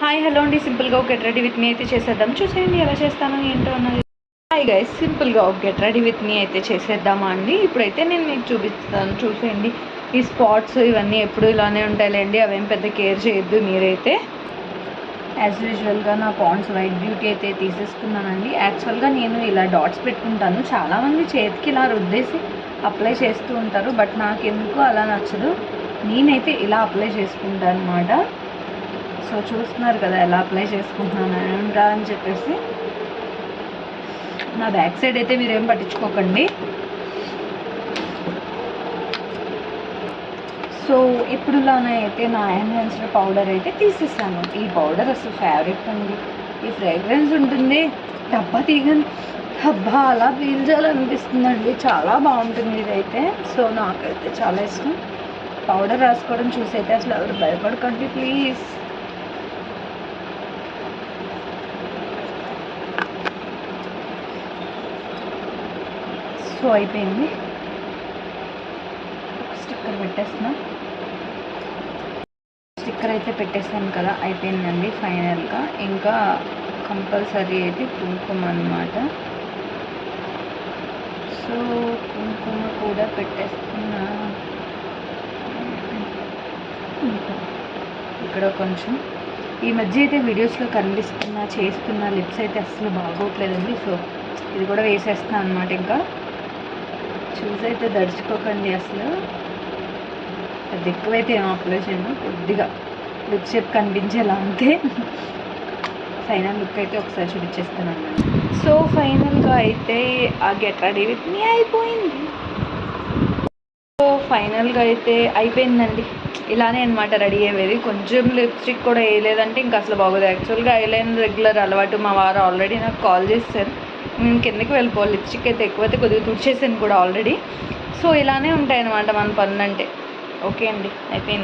Hi hello అండి, సింపుల్గా ఒక గెట్ రెడీ విత్ మీ అయితే చేసేద్దాం. చూసేయండి ఎలా చేస్తాను ఏంటో అన్నది. హాయ్ గైస్, సింపుల్గా ఒక గెట్ రెడీ విత్ మీ అయితే చేసేద్దామా అండి. ఇప్పుడైతే నేను మీకు చూపిస్తాను, చూసేయండి. ఈ స్పాట్స్ ఇవన్నీ ఎప్పుడు ఇలానే ఉంటాయిలేండి, అవేం పెద్ద కేర్ చేయొద్దు మీరైతే. యాజ్ యూజువల్గా నా పాండ్స్ వైట్ బ్యూటీ అయితే తీసేసుకున్నానండి. యాక్చువల్గా నేను ఇలా డాట్స్ పెట్టుకుంటాను, చాలామంది చేతికి ఇలా రుద్దేసి అప్లై చేస్తూ ఉంటారు, బట్ నాకు ఎందుకు అలా నచ్చదు. నేనైతే ఇలా అప్లై చేసుకుంటాను అనమాట. సో చూస్తున్నారు కదా ఎలా అప్లై చేసుకుంటున్నాను అని చెప్పేసి. నా బ్యాక్ సైడ్ అయితే మీరేం పట్టించుకోకండి. సో ఇప్పుడులానే అయితే నా ఎన్హాన్స్డ్ పౌడర్ అయితే తీసేసాను. ఈ పౌడర్ అసలు ఫేవరెట్ అండి. ఈ ఫ్రేగ్రెన్స్ ఉంటుంది, డబ్బా తీగని డబ్బా అలా పీల్చాలనిపిస్తుందండి. చాలా బాగుంటుంది ఇదైతే. సో నాకైతే చాలా ఇష్టం. పౌడర్ రాసుకోవడం చూసైతే అసలు ఎవరు భయపడకండి ప్లీజ్. సో అయిపోయింది. స్టిక్కర్ పెట్టేస్తున్నా. స్టిక్కర్ అయితే పెట్టేసాను కదా, అయిపోయిందండి ఫైనల్గా. ఇంకా కంపల్సరీ అయితే కుంకుమ అన్నమాట. సో కుంకుమ కూడా పెట్టేస్తున్నా. ఇక్కడ కొంచెం ఈ మధ్య అయితే వీడియోస్లో చేస్తున్న లిప్స్ అయితే అస్సలు బాగోట్లేదండి. సో ఇది కూడా వేసేస్తున్నాను అనమాట. ఇంకా చూసి అయితే దడుచుకోకండి, అసలు పెద్ద ఎక్కువైతే ఏం అప్లై చేయను, కొద్దిగా లిప్ షేప్ కనిపించేలా అంతే. ఫైనల్ లుక్ అయితే ఒకసారి చూపించేస్తాను అన్నమాట. సో ఫైనల్గా అయితే ఆ గెట్ రెడీ విత్ మీ అయిపోయింది. సో ఫైనల్గా అయితే అయిపోయిందండి. ఇలానే అనమాట రెడీ అయ్యేది. కొంచెం లిప్స్టిక్ కూడా వేయలేదంటే ఇంకా అసలు బాగోదు. యాక్చువల్గా ఐలైనర్ రెగ్యులర్ అలవాటు. మా వారు ఆల్రెడీ నాకు కాల్ చేస్తారు, నేను కిందకి వెళ్ళిపోవాలి. లిప్స్టిక్ అయితే ఎక్కువైతే కొద్దిగా తుడిచేసాను కూడా ఆల్రెడీ. సో ఇలానే ఉంటాయి అన్నమాట మన పనులు అంటే. ఓకే అండి, అయిపోయింది.